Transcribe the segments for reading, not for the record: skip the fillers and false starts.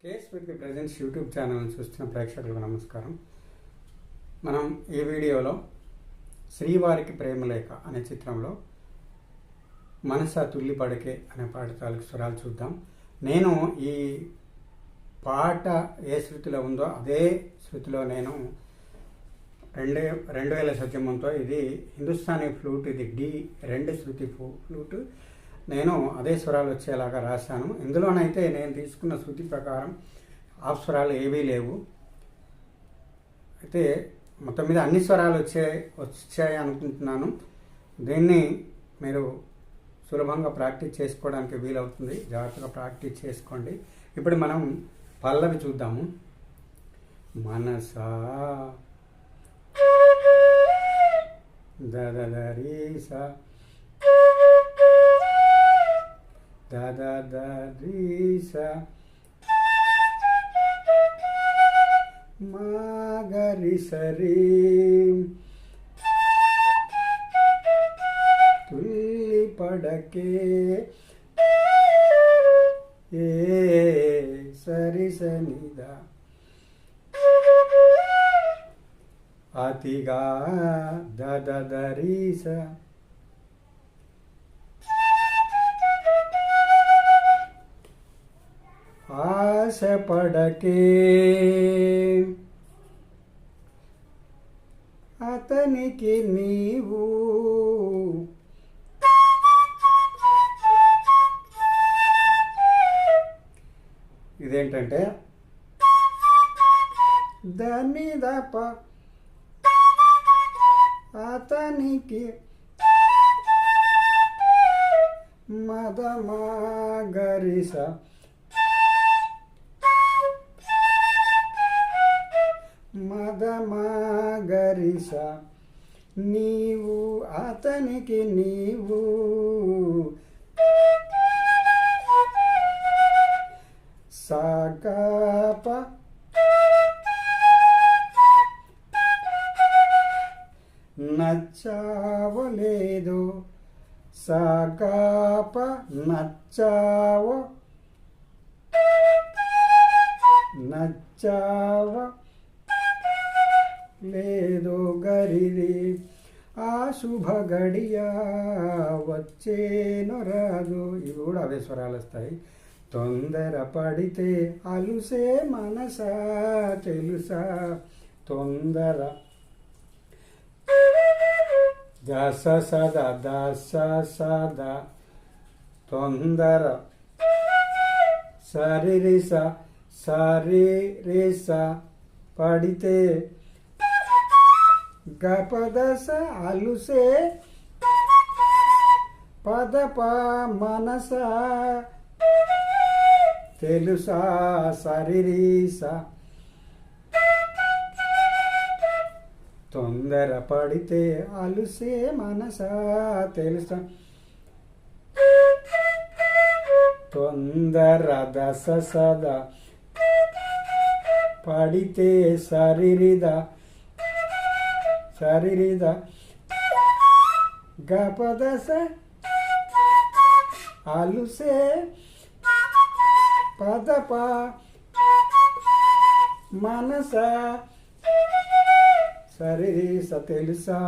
KSVP presents YouTube ఛానల్ని చూస్తున్న ప్రేక్షకులకు నమస్కారం. మనం ఈ వీడియోలో శ్రీవారికి ప్రేమలేఖ అనే చిత్రంలో మనసా తుల్లి పడకే అనే పాట తాలూకు స్వరాలు చూద్దాం. నేను ఈ పాట ఏ శృతిలో ఉందో అదే శృతిలో నేను 2000 సత్యమంతో ఇది హిందుస్థానీ ఫ్లూట్, ఇది D2 శృతి ఫ్లూట్, నేను అదే స్వరాలు వచ్చేలాగా రాశాను. ఇందులోనైతే నేను తీసుకున్న శృతి ప్రకారం ఆఫ్ స్వరాలు ఏవీ లేవు. అయితే మొత్తం మీద అన్ని స్వరాలు వచ్చాయి అనుకుంటున్నాను. దీన్ని మీరు సులభంగా ప్రాక్టీస్ చేసుకోవడానికి వీలవుతుంది. జాగ్రత్తగా ప్రాక్టీస్ చేసుకోండి. ఇప్పుడు మనం పల్లవి చూద్దాము. మనసా దదరీసా దదరీసా మాగరి సరి తుల్లి పడకే ఏ సరి సనిదా అతిగా దదరీసా ఆశ పడకే అతనికి నీవు ఇదేంటంటే దాన్ని దప అతనికి మదమాగరిస మదమాగరిస నీవు అతనికి నీవు సాకాప నచ్చావో లేదు సాకాప నచ్చావో నచ్చావో లేదో గరిది ఆ శుభ గడియ వచ్చేను రాదు. ఇవి కూడా అవే స్వరాలు వస్తాయి. తొందర పడితే అలుసే మనసా తెలుసా తొందర దశ సద దశ సద తొందర సరిరిస సరిరిస పడితే గపదస అలుసే పదప మనస తెలుసా సరిరీస తొందర పడితే అలుసే మనస తెలుసా తొందర దశ సద పడితే సరిరిద సరిరిద గపదస అలుసే పదప మనస సరిరీస తెలుసా.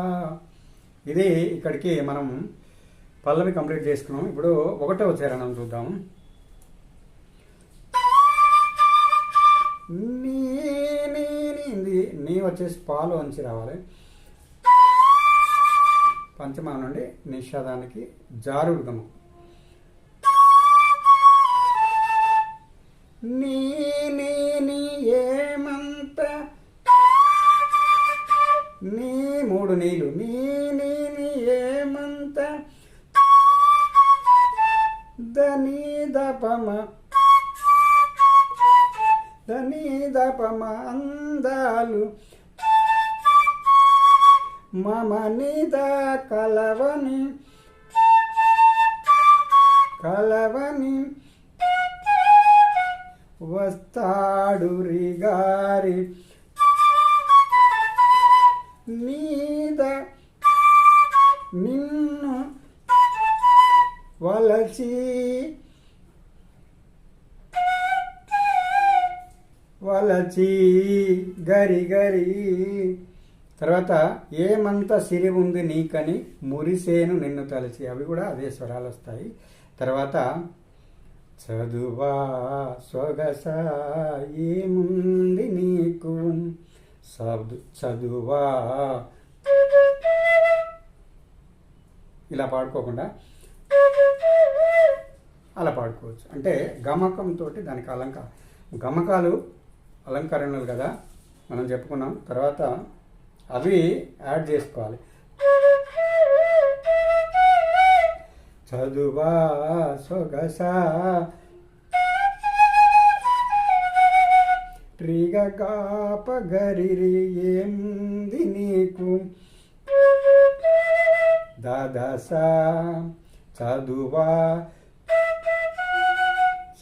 ఇది ఇక్కడికి మనం పల్లవి కంప్లీట్ చేసుకున్నాం. ఇప్పుడు 1వ చరణం చూద్దాం. నీ వచ్చేసి పాలు అంచి రావాలి. పంచమా నుండి నిషాదానికి జారుడు గమం. నీ ఏమంత నీ 3 నీళ్ళు నీ ఏమంత దని దపమ అందాలు మమ నిద కలవని వస్తాడు రిగారి నీద నిన్ను వలచి తలచి గరి గరి. తర్వాత ఏమంత సిరి ఉంది నీకని మురిసేను నిన్ను తలచి. అవి కూడా అదే స్వరాలు వస్తాయి. తర్వాత చదువా సొగస ఏముంది నీకు, చదువా. ఇలా పాడుకోకుండా అలా పాడుకోవచ్చు. అంటే గమకంతో దానికి గమకాలు అలంకరణలు కదా మనం చెప్పుకున్నాం. తర్వాత అవి యాడ్ చేసుకోవాలి. చదువా సొగస రిగగాప గరిరి ఏంది నీకు, దదస చదువా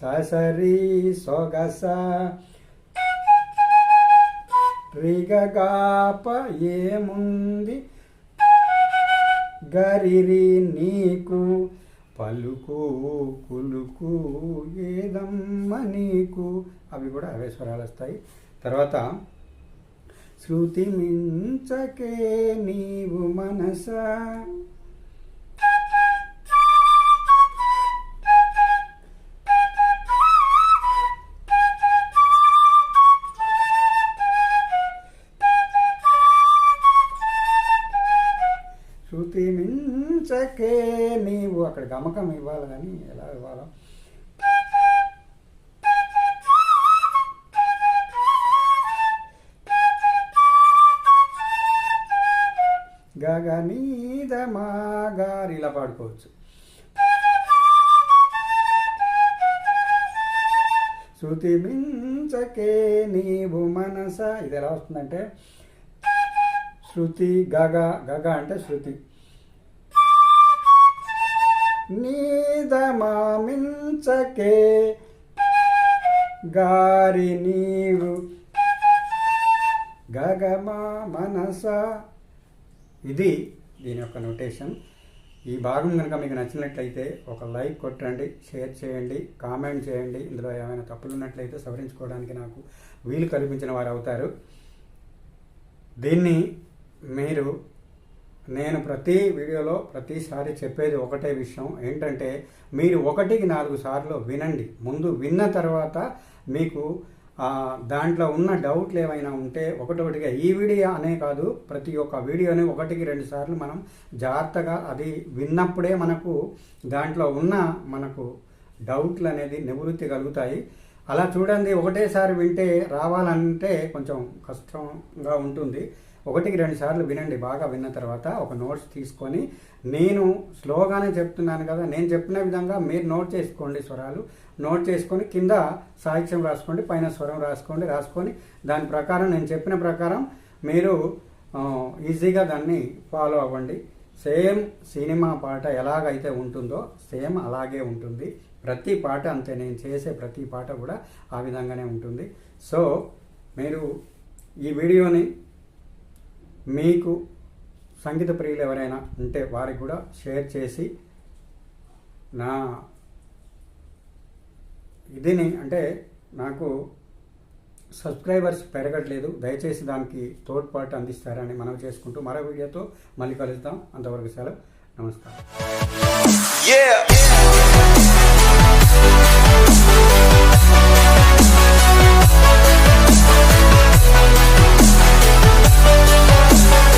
ససరి సొగస రిగగాప ఏముంది గరిరి నీకు, పలుకు కులుకు ఏదమ్మ నీకు. అవి కూడా అవే స్వరాలు వస్తాయి. తర్వాత శృతి మించకే నీవు మనస, శృతి మించకే నీవు. అక్కడ గమకం ఇవ్వాలి కానీ ఎలా ఇవ్వాలో. గగనీద మాగారి ఇలా పాడుకోవచ్చు. శృతి మించకే నీవు మనస. ఇది ఎలా వస్తుందంటే శృతి గగ గగ అంటే శృతి, నీదమా మించకే గారి నీవు, గగమా మనస. ఇది దీని యొక్క నోటేషన్. ఈ భాగం కనుక మీకు నచ్చినట్లయితే ఒక లైక్ కొట్టండి, షేర్ చేయండి, కామెంట్ చేయండి. ఇందులో ఏమైనా తప్పులు ఉన్నట్లయితే సవరించుకోవడానికి నాకు వీలు కల్పించిన వారు అవుతారు. దీన్ని నేను ప్రతి వీడియోలో ప్రతిసారి చెప్పేది ఒకటే విషయం ఏంటంటే, మీరు 1కి 4 సార్లు వినండి. ముందు విన్న తర్వాత మీకు దాంట్లో ఉన్న డౌట్లు ఏమైనా ఉంటే ఒకటొకటిగా, ఈ వీడియో అనే కాదు ప్రతి ఒక్క వీడియోని 1కి 2 సార్లు మనం జాగ్రత్తగా అది విన్నప్పుడే మనకు దాంట్లో ఉన్న మనకు డౌట్లు అనేది నివృత్తి కలుగుతాయి. అలా చూడండి, ఒకటేసారి వింటే రావాలంటే కొంచెం కష్టంగా ఉంటుంది. 1కి 2 సార్లు వినండి. బాగా విన్న తర్వాత ఒక నోట్స్ తీసుకొని, నేను స్లోగానే చెప్తున్నాను కదా, నేను చెప్పిన విధంగా మీరు నోట్ చేసుకోండి. స్వరాలు నోట్ చేసుకొని కింద సాహిత్యం రాసుకోండి, పైన స్వరం రాసుకొని దాని ప్రకారం నేను చెప్పిన ప్రకారం మీరు ఈజీగా దాన్ని ఫాలో అవ్వండి. సేమ్ సినిమా పాట ఎలాగైతే ఉంటుందో సేమ్ అలాగే ఉంటుంది. ప్రతి పాట అంతే, నేను చేసే ప్రతి పాట కూడా ఆ విధంగానే ఉంటుంది. సో మీరు ఈ వీడియోని మీకు సంగీత ప్రియులు ఎవరైనా ఉంటే వారికి కూడా షేర్ చేసి, నా ఇదిని అంటే నాకు సబ్స్క్రైబర్స్ పెరగట్లేదు, దయచేసి దానికి తోడ్పాటు అందిస్తారని మనవి చేసుకుంటూ మరో వీడియోతో మళ్ళీ కలుద్దాం. అంతవరకు సెలవు, నమస్కారం.